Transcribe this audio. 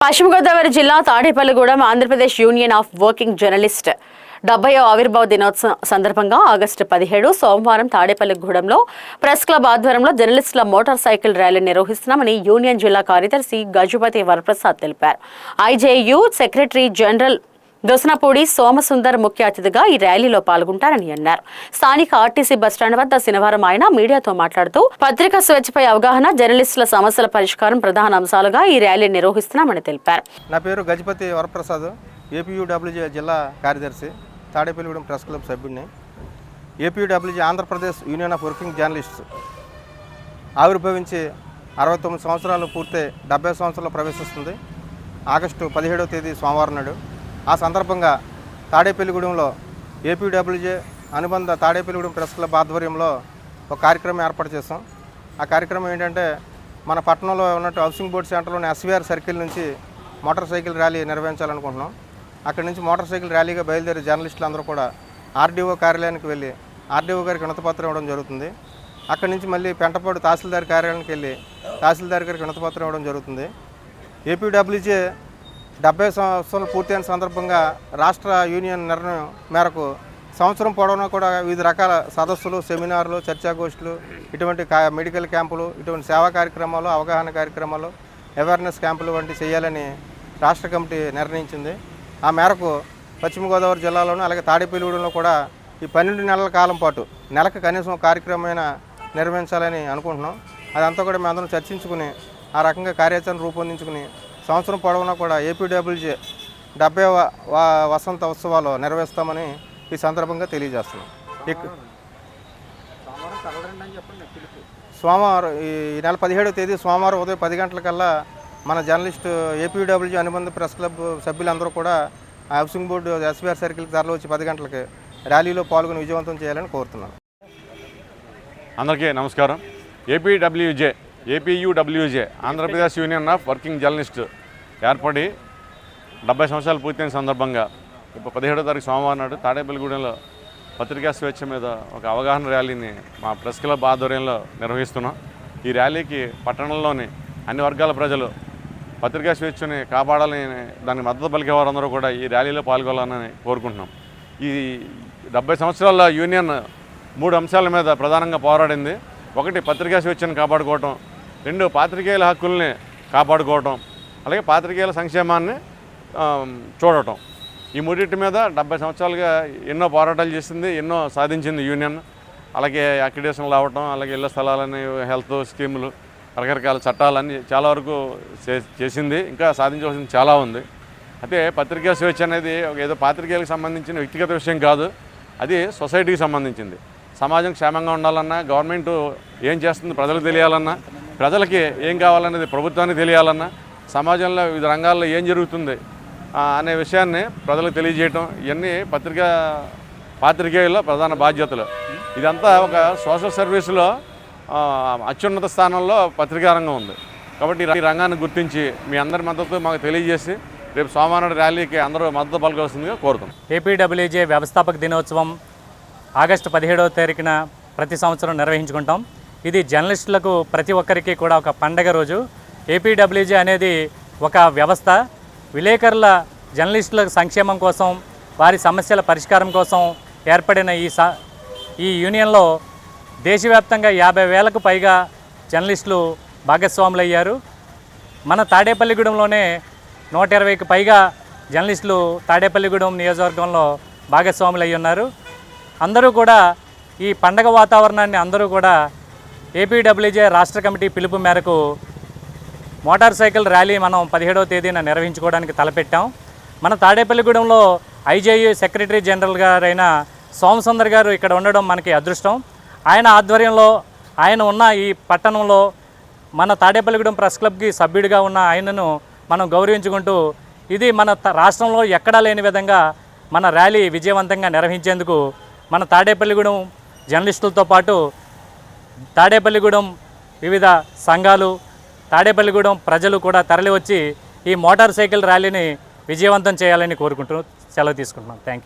పశ్చిమ గోదావరి జిల్లా Tadepalligudem Andhra Pradesh union of working journalist 70వ ఆవిర్భావ దినోత్సవం సందర్భంగా ఆగస్టు 17 సోమవారం తాడేపల్లిగూడెంలో ప్రెస్ క్లబ్ ఆధ్వర్యంలో జర్నలిస్టుల మోటార్ సైకిల్ ర్యాలీ నిర్వహిస్తున్నామని యూనియన్ జిల్లా కార్యదర్శి గజపతి వరప్రసాద్ తెలిపారు. ఐజేయు సెక్రటరీ జనరల్ దొసనపూడి సోమసుందర్ ముఖ్య అతిథిగా ఈ ర్యాలీలో పాల్గొంటారని అన్నారు. స్థానిక ఆర్టీసీ బస్టాండ్ వద్ద శనివారం ఆయన మీడియాతో మాట్లాడుతూ పత్రికా స్వేచ్ఛపై అవగాహన, జర్నలిస్టుల సమస్యల పరిష్కారం ప్రధాన అంశాలుగా ఈ ర్యాలీ నిర్వహిస్తున్నామని తెలిపారు. నా పేరు గజపతి వరప్రసాద్, ఏపీయూడబ్ల్యూజే జిల్లా కార్యదర్శి, తాడేపల్లిగూడెం ప్రెస్ క్లబ్ సభ్యుడిని. APUWJ Andhra Pradesh union of working journalists ఆవిర్భవించి 69 సంవత్సరాలు పూర్తి 70 సంవత్సరాలు ప్రవేశిస్తుంది. ఆగస్టు 17వ తేదీ సోమవారం నాడు ఆ సందర్భంగా తాడేపల్లిగూడెంలో ఏపీడబ్ల్యూజే అనుబంధ తాడేపల్లిగూడెం ప్రెస్ క్లబ్ ఆధ్వర్యంలో ఒక కార్యక్రమం ఏర్పాటు చేస్తాం. ఆ కార్యక్రమం ఏంటంటే మన పట్టణంలో ఉన్నట్టు హౌసింగ్ బోర్డ్ సెంటర్లోని ఎస్వీఆర్ సర్కిల్ నుంచి మోటార్ సైకిల్ ర్యాలీ నిర్వహించాలనుకుంటున్నాం. అక్కడి నుంచి మోటార్ సైకిల్ ర్యాలీగా బయలుదేరి జర్నలిస్టులు అందరూ కూడా ఆర్డీఓ కార్యాలయానికి వెళ్ళి ఆర్డీఓ గారికి వినతిపత్రం ఇవ్వడం జరుగుతుంది. అక్కడి నుంచి మళ్ళీ పెంటపాడు తహసీల్దార్ కార్యాలయానికి వెళ్ళి తహసీల్దార్ గారికి వినతిపత్రం ఇవ్వడం జరుగుతుంది. ఏపీడబ్ల్యూజే 70 సంవత్సరాలు పూర్తయిన సందర్భంగా రాష్ట్ర యూనియన్ నిర్ణయం మేరకు సంవత్సరం పొడవునా కూడా వివిధ రకాల సదస్సులు, సెమినార్లు, చర్చాగోష్ఠులు, ఇటువంటి మెడికల్ క్యాంపులు, ఇటువంటి సేవా కార్యక్రమాలు, అవగాహన కార్యక్రమాలు, అవేర్నెస్ క్యాంపులు వంటి చేయాలని రాష్ట్ర కమిటీ నిర్ణయించింది. ఆ మేరకు పశ్చిమ గోదావరి జిల్లాలోనూ అలాగే తాడేపల్లిగూడెంలో కూడా ఈ 12 నెలల కాలం పాటు నెలకు కనీసం కార్యక్రమమైన నిర్వహించాలని అనుకుంటున్నాం. అదంతా కూడా మేము అందరం చర్చించుకుని ఆ రకంగా కార్యాచరణ రూపొందించుకుని సంవత్సరం పొడవునా కూడా ఏపీడబ్ల్యూజే 70వ వసంత ఉత్సవాలు నిర్వహిస్తామని ఈ సందర్భంగా తెలియజేస్తున్నాం. సోమవారం ఈ నెల 17వ తేదీ సోమవారం ఉదయం 10 గంటలకల్లా మన జర్నలిస్టు ఏపీడబ్ల్యూజే అనుబంధ ప్రెస్ క్లబ్ సభ్యులందరూ కూడా హౌసింగ్ బోర్డు ఎస్వీఆర్ సర్కిల్కి తరలి వచ్చి 10 గంటలకి ర్యాలీలో పాల్గొని విజయవంతం చేయాలని కోరుతున్నాను. అందరికీ నమస్కారం. APUWJ Andhra Pradesh union of working journalist ఏర్పడి 70 సంవత్సరాలు పూర్తయిన సందర్భంగా ఇప్పుడు 17వ తారీఖు సోమవారం నాడు తాడేపల్లిగూడెంలో పత్రికా స్వేచ్ఛ మీద ఒక అవగాహన ర్యాలీని మా ప్రెస్ క్లబ్ ఆధ్వర్యంలో నిర్వహిస్తున్నాం. ఈ ర్యాలీకి పట్టణంలోని అన్ని వర్గాల ప్రజలు పత్రికా స్వేచ్ఛని కాపాడాలని దానికి మద్దతు పలికే వారందరూ కూడా ఈ ర్యాలీలో పాల్గొనాలని కోరుకుంటున్నాం. ఈ 70 సంవత్సరాల యూనియన్ 3 అంశాల మీద ప్రధానంగా పోరాడింది. 1 పత్రికా స్వేచ్ఛను కాపాడుకోవటం, 2 పాత్రికేయుల హక్కుల్ని కాపాడుకోవటం, అలాగే పాత్రికేయుల సంక్షేమాన్ని చూడటం. ఈ మూడింటి మీద 70 సంవత్సరాలుగా ఎన్నో పోరాటాలు చేసింది, ఎన్నో సాధించింది యూనియన్. అలాగే అక్రిడేషన్లు అవ్వటం, అలాగే ఇళ్ల స్థలాలని, హెల్త్ స్కీములు, రకరకాల చట్టాలన్నీ చాలా వరకు చేసింది. ఇంకా సాధించవలసింది చాలా ఉంది. అయితే పత్రికా స్వేచ్ఛ అనేది ఏదో పాత్రికేయులకు సంబంధించిన వ్యక్తిగత విషయం కాదు, అది సొసైటీకి సంబంధించింది. సమాజం క్షేమంగా ఉండాలన్నా, గవర్నమెంట్ ఏం చేస్తుంది ప్రజలకు తెలియాలన్నా, ప్రజలకి ఏం కావాలనేది ప్రభుత్వానికి తెలియాలన్నా, సమాజంలో వివిధ రంగాల్లో ఏం జరుగుతుంది అనే విషయాన్ని ప్రజలకు తెలియజేయటం, ఇవన్నీ పాత్రికేయుల ప్రధాన బాధ్యతలు. ఇదంతా ఒక సోషల్ సర్వీసులో అత్యున్నత స్థానంలో పత్రికా రంగం ఉంది. కాబట్టి ఈ రంగాన్ని గుర్తించి మీ అందరి మద్దతు మాకు తెలియజేసి రేపు సోమవారం ర్యాలీకి అందరూ మద్దతు పలకవలసిందిగా కోరుతున్నాం. ఏపీడబ్ల్యూజే వ్యవస్థాపక దినోత్సవం ఆగస్టు 17వ తారీఖున ప్రతి సంవత్సరం నిర్వహించుకుంటాం. ఇది జర్నలిస్టులకు ప్రతి ఒక్కరికి కూడా ఒక పండగ రోజు. ఏపీడబ్ల్యూజే అనేది ఒక వ్యవస్థ. విలేకరుల జర్నలిస్టుల సంక్షేమం కోసం, వారి సమస్యల పరిష్కారం కోసం ఏర్పడిన ఈ యూనియన్లో దేశవ్యాప్తంగా 50,000కు పైగా జర్నలిస్టులు భాగస్వాములు అయ్యారు. మన తాడేపల్లిగూడెంలోనే 120కి పైగా జర్నలిస్టులు తాడేపల్లిగూడెం నియోజకవర్గంలో భాగస్వాములు అయ్యి ఉన్నారు. అందరూ కూడా ఈ పండగ వాతావరణాన్ని అందరూ కూడా ఏపీడబ్ల్యూజే రాష్ట్ర కమిటీ పిలుపు మేరకు మోటార్ సైకిల్ ర్యాలీ మనం 17వ తేదీన నిర్వహించుకోవడానికి తలపెట్టాం. మన తాడేపల్లిగూడెంలో ఐజేయు సెక్రటరీ జనరల్ గారైన సోమసుందర్ గారు ఇక్కడ ఉండడం మనకి అదృష్టం. ఆయన ఆధ్వర్యంలో ఆయన ఉన్న ఈ పట్టణంలో మన తాడేపల్లిగూడెం ప్రెస్ క్లబ్కి సభ్యుడిగా ఉన్న ఆయనను మనం గౌరవించుకుంటూ ఇది మన రాష్ట్రంలో ఎక్కడా లేని విధంగా మన ర్యాలీ విజయవంతంగా నిర్వహించేందుకు మన తాడేపల్లిగూడెం జర్నలిస్టులతో పాటు తాడేపల్లిగూడెం వివిధ సంఘాలు, తాడేపల్లిగూడెం ప్రజలు కూడా తరలివచ్చి ఈ మోటార్ సైకిల్ ర్యాలీని విజయవంతం చేయాలని కోరుకుంటూ సెలవు తీసుకుంటున్నాం. Thank you.